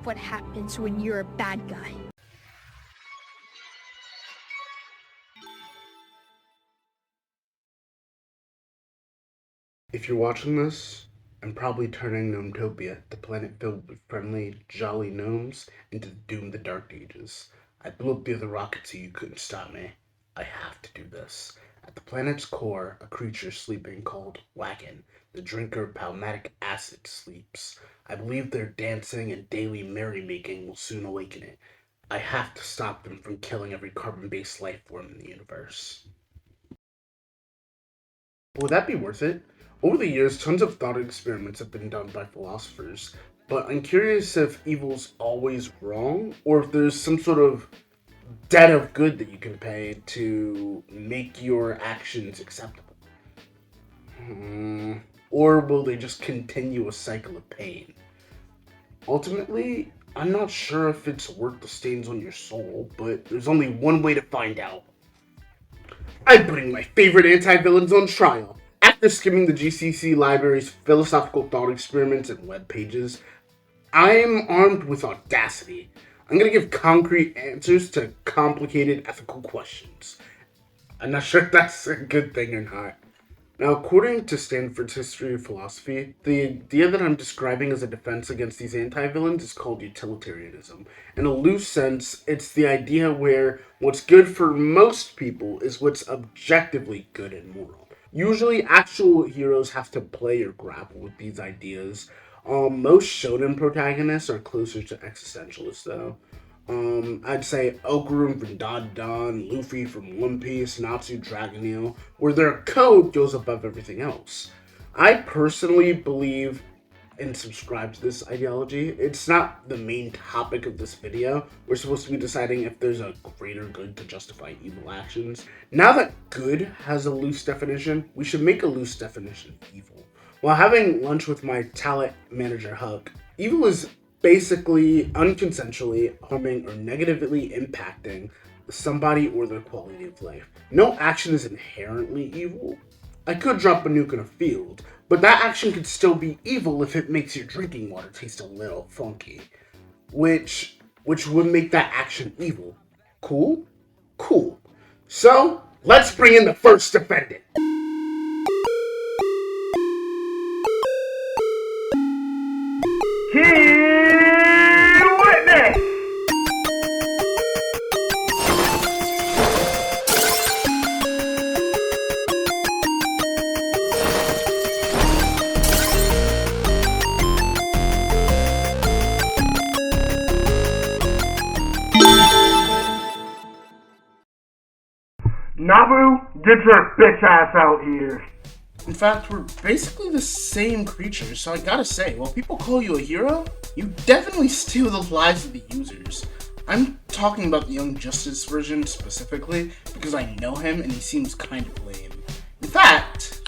what happens when you're a bad guy. If you're watching this, I'm probably turning Gnometopia, the planet filled with friendly, jolly gnomes, into the doom of the Dark Ages. I blew up the other rocket so you couldn't stop me. I have to do this. At the planet's core, a creature sleeping called Wagon, the drinker of palmatic acid, sleeps. I believe their dancing and daily merrymaking will soon awaken it. I have to stop them from killing every carbon-based life form in the universe. Would that be worth it? Over the years, tons of thought experiments have been done by philosophers, but I'm curious if evil's always wrong, or if there's some sort of debt of good that you can pay to make your actions acceptable. Or will they just continue a cycle of pain? Ultimately, I'm not sure if it's worth the stains on your soul, but there's only one way to find out. I'm putting my favorite anti-villains on trial. After skimming the GCC library's philosophical thought experiments and web pages, I'm armed with audacity. I'm going to give concrete answers to complicated ethical questions. I'm not sure if that's a good thing or not. Now, according to Stanford's History of Philosophy, the idea that I'm describing as a defense against these anti-villains is called utilitarianism. In a loose sense, it's the idea where what's good for most people is what's objectively good and moral. Usually, actual heroes have to play or grapple with these ideas. Most shonen protagonists are closer to existentialists, though. I'd say Okaru from Dandan, Luffy from One Piece, Natsu Dragon Eel, where their code goes above everything else. I personally believe and subscribe to this ideology. It's not the main topic of this video. We're supposed to be deciding if there's a greater good to justify evil actions. Now that good has a loose definition, we should make a loose definition of evil. While having lunch with my talent manager Huck, evil is basically unconsensually harming or negatively impacting somebody or their quality of life. No action is inherently evil. I could drop a nuke in a field, but that action could still be evil if it makes your drinking water taste a little funky, which would make that action evil. Cool? Cool. So, let's bring in the first defendant. Witness! Nabu, get your bitch ass out here. In fact, we're basically the same creatures, so I gotta say, while people call you a hero, you definitely steal the lives of the users. I'm talking about the Young Justice version specifically, because I know him and he seems kind of lame. In fact,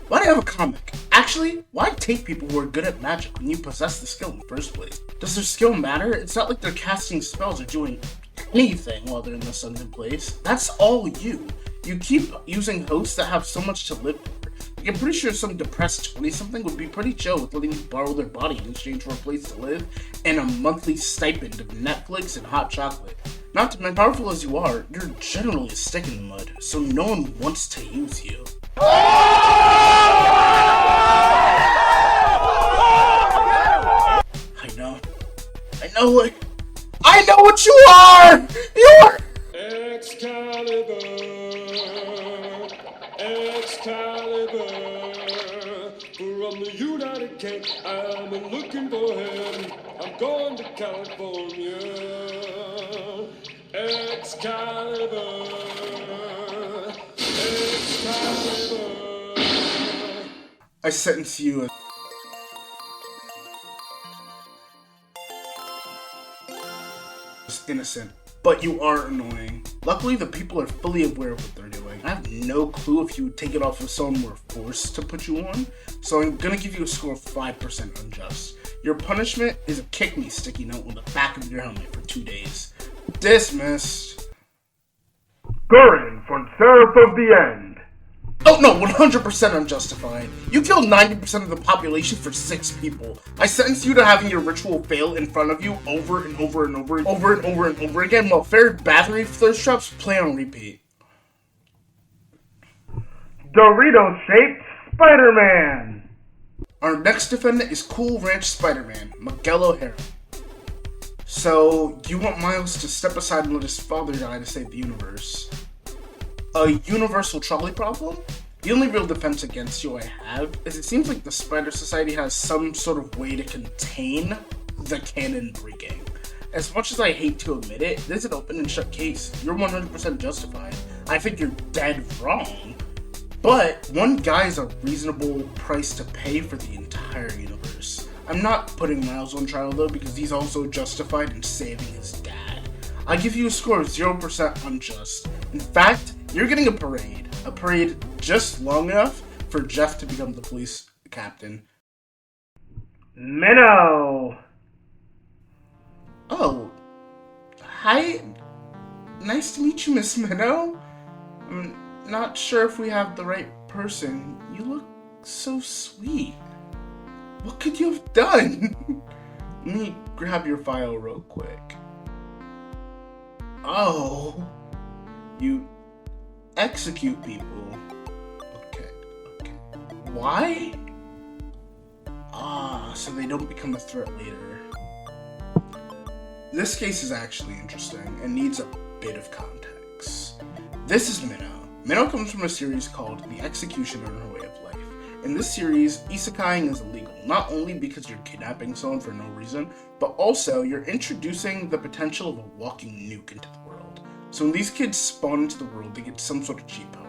why do I have a comic? Actually, why take people who are good at magic when you possess the skill in the first place? Does their skill matter? It's not like they're casting spells or doing anything while they're in the sunken place. That's all you. You keep using hosts that have so much to live for. Like, I'm pretty sure some depressed 20-something would be pretty chill with letting you borrow their body in exchange for a place to live and a monthly stipend of Netflix and hot chocolate. Not to mention, powerful as you are, you're generally a stick in the mud, so no one wants to use you. I know what you are! You're Excalibur, from the United Kingdom, I'm looking for him. I'm going to California. Excalibur. I sentence you as innocent, but you are annoying. Luckily, the people are fully aware of what they're doing. I have no clue if you would take it off if someone were forced to put you on, so I'm gonna give you a score of 5% unjust. Your punishment is a kick me sticky note on the back of your helmet for 2 days. Dismissed. Gurren from Seraph of the End. Oh no, 100% unjustified. You killed 90% of the population for 6 people. I sentence you to having your ritual fail in front of you over and over and over again while fair battery thirst traps play on repeat. Dorito-shaped Spider-Man. Our next defendant is Cool Ranch Spider-Man, Miguel O'Hara. So, you want Miles to step aside and let his father die to save the universe? A universal trolley problem? The only real defense against you I have is it seems like the Spider Society has some sort of way to contain the canon breaking. As much as I hate to admit it, this is an open and shut case. You're 100% justified. I think you're dead wrong. But one guy is a reasonable price to pay for the entire universe. I'm not putting Miles on trial though because he's also justified in saving his dad. I give you a score of 0% unjust. In fact, you're getting a parade just long enough for Jeff to become the police captain. Minnow. Oh, hi. Nice to meet you, Miss Minnow. I'm not sure if we have the right person. You look so sweet. What could you have done? Let me grab your file real quick. Oh, you execute people. Okay. Why? So they don't become a threat later. This case is actually interesting and needs a bit of context. This is Minnow. Minnow comes from a series called The Executioner and Her Way of Life. In this series, isekaiing is illegal, not only because you're kidnapping someone for no reason, but also you're introducing the potential of a walking nuke into the world. So when these kids spawn into the world, they get some sort of cheat power.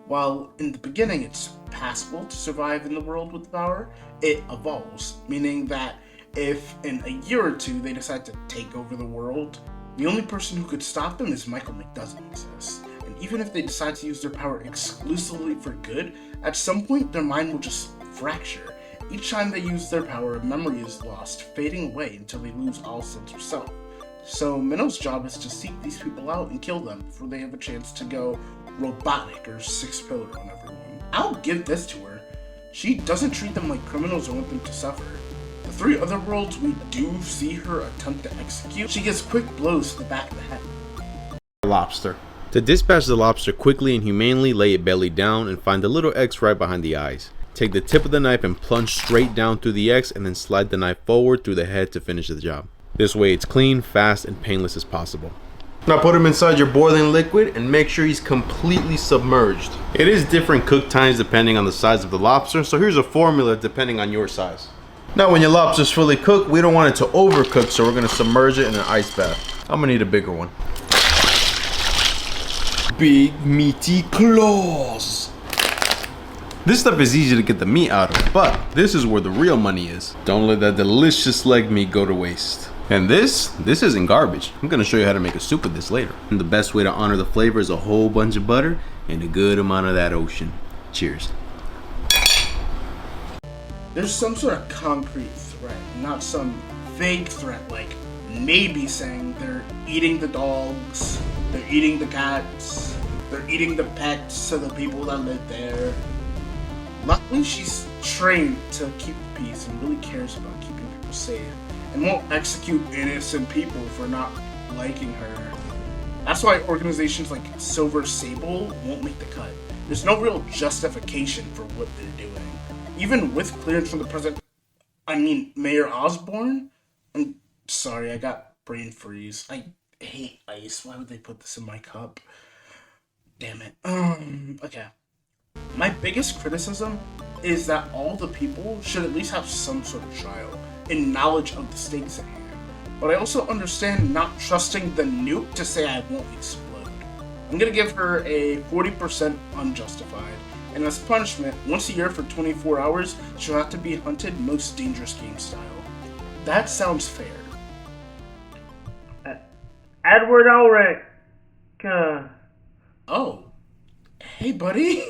While in the beginning it's passable to survive in the world with the power, it evolves, meaning that if in a year or two they decide to take over the world, the only person who could stop them is Michael McDoesn't exist. And even if they decide to use their power exclusively for good, at some point their mind will just fracture. Each time they use their power, a memory is lost, fading away until they lose all sense of self. So Minnow's job is to seek these people out and kill them before they have a chance to go robotic or six-pillar on everyone. I'll give this to her. She doesn't treat them like criminals or want them to suffer. The 3 other worlds we do see her attempt to execute, she gives quick blows to the back of the head. Lobster. To dispatch the lobster quickly and humanely, lay it belly down and find the little X right behind the eyes. Take the tip of the knife and plunge straight down through the X and then slide the knife forward through the head to finish the job. This way it's clean, fast, and painless as possible. Now put him inside your boiling liquid and make sure he's completely submerged. It is different cook times depending on the size of the lobster, so here's a formula depending on your size. Now when your lobster's fully cooked, we don't want it to overcook, so we're going to submerge it in an ice bath. I'm going to need a bigger one. Big meaty claws. This stuff is easy to get the meat out of, but this is where the real money is. Don't let that delicious leg meat go to waste. And this isn't garbage. I'm gonna show you how to make a soup of this later. And the best way to honor the flavor is a whole bunch of butter and a good amount of that ocean. Cheers. There's some sort of concrete threat, not some vague threat like maybe saying they're eating the dogs, they're eating the cats, they're eating the pets of the people that live there. Luckily, she's trained to keep the peace and really cares about keeping people safe, and won't execute innocent people for not liking her. That's why organizations like Silver Sable won't make the cut. There's no real justification for what they're doing. Even with clearance from the president, Mayor Osborn? I'm sorry, I got brain freeze. I hate ice. Why would they put this in my cup? Damn it. Okay. My biggest criticism is that all the people should at least have some sort of trial and knowledge of the stakes at hand. But I also understand not trusting the nuke to say I won't explode. I'm gonna give her a 40% unjustified, and as punishment, once a year for 24 hours, she'll have to be hunted most dangerous game style. That sounds fair. Edward Elric. Oh. Hey, buddy.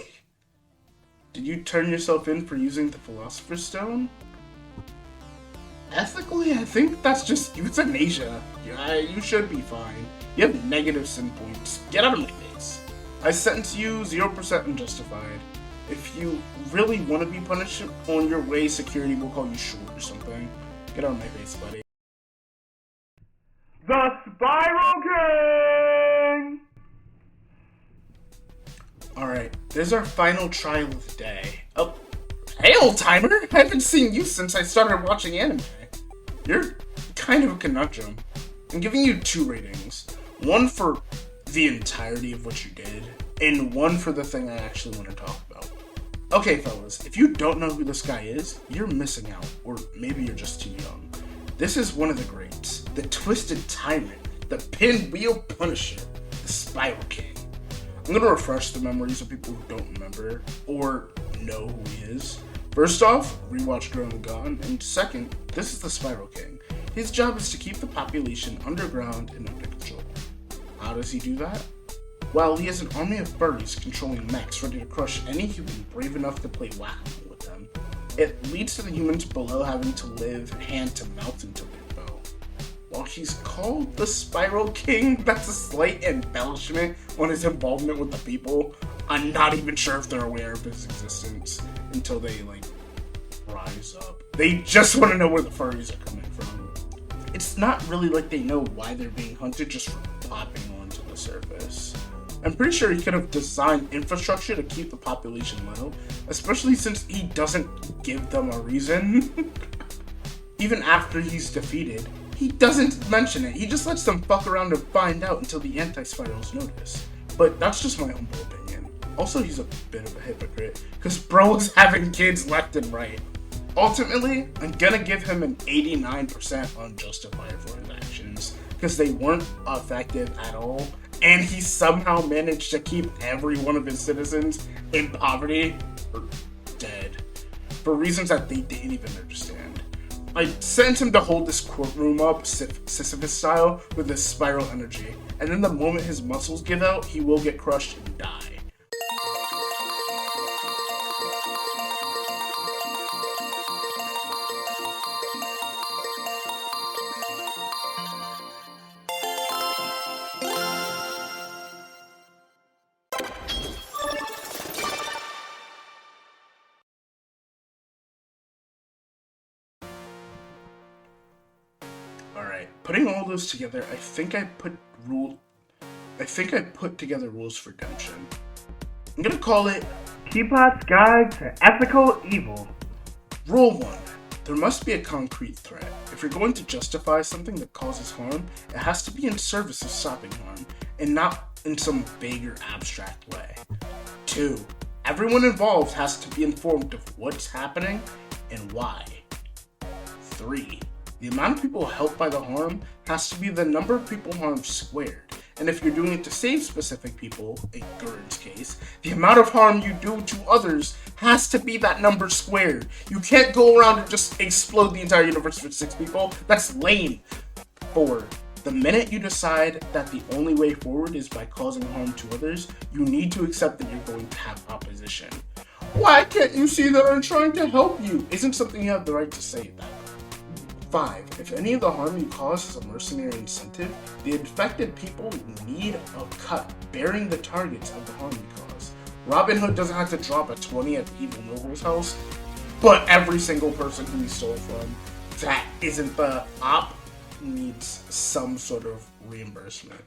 Did you turn yourself in for using the Philosopher's Stone? Ethically, I think that's just euthanasia. Yeah, you should be fine. You have negative sin points. Get out of my face. I sentence you 0% unjustified. If you really want to be punished on your way, security will call you short or something. Get out of my face, buddy. The Spiral King! Alright, there's our final trial of the day. Oh, hey old timer! I haven't seen you since I started watching anime. You're kind of a conundrum. I'm giving you 2 ratings. One for the entirety of what you did, and one for the thing I actually want to talk about. Okay, fellas, if you don't know who this guy is, you're missing out, or maybe you're just too young. This is one of the greats, the twisted tyrant, the pinwheel punisher, the Spiral King. I'm gonna refresh the memories of people who don't remember, or know who he is. First off, rewatch Grown and Gone, and second, this is the Spiral King. His job is to keep the population underground and under control. How does he do that? Well, he has an army of furries controlling mechs ready to crush any human brave enough to play whack-a-mole with them. It leads to the humans below having to live hand to mouth until they fall. While he's called the Spiral King, that's a slight embellishment on his involvement with the people. I'm not even sure if they're aware of his existence until they, rise up. They just want to know where the furries are coming from. It's not really like they know why they're being hunted just for popping onto the surface. I'm pretty sure he could have designed infrastructure to keep the population low, especially since he doesn't give them a reason. Even after he's defeated, he doesn't mention it. He just lets them fuck around and find out until the anti-spirals notice. But that's just my humble opinion. Also, he's a bit of a hypocrite, because bro is having kids left and right. Ultimately, I'm gonna give him an 89% unjustified for his actions, because they weren't effective at all, and he somehow managed to keep every one of his citizens in poverty or dead for reasons that they didn't even understand. I sent him to hold this courtroom up Sisyphus style with this spiral energy, and then the moment his muscles give out, he will get crushed and die. Alright, putting all those together, I think I put together rules for redemption. I'm gonna call it Teapot's Guide to Ethical Evil. Rule 1. There must be a concrete threat. If you're going to justify something that causes harm, it has to be in service of stopping harm, and not in some vague or abstract way. 2. Everyone involved has to be informed of what's happening and why. 3. The amount of people helped by the harm has to be the number of people harmed squared. And if you're doing it to save specific people, in Gurren's case, the amount of harm you do to others has to be that number squared. You can't go around and just explode the entire universe with 6 people. That's lame. 4. The minute you decide that the only way forward is by causing harm to others, you need to accept that you're going to have opposition. Why can't you see that I'm trying to help you? Isn't something you have the right to say at that point. 5. If any of the harm you cause is a mercenary incentive, the infected people need a cut bearing the targets of the harm you cause. Robin Hood doesn't have to drop a 20 at the evil noble's house, but every single person who he stole from that isn't the op needs some sort of reimbursement.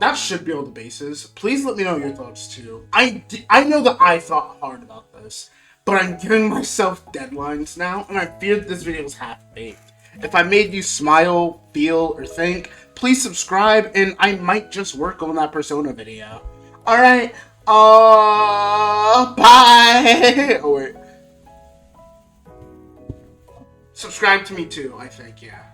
That should be all the bases. Please let me know your thoughts too. I know that I thought hard about this, but I'm giving myself deadlines now, and I fear that this video is half-baked. If I made you smile, feel, or think, please subscribe, and I might just work on that Persona video. Alright, bye! Oh, wait. Subscribe to me too, I think, yeah.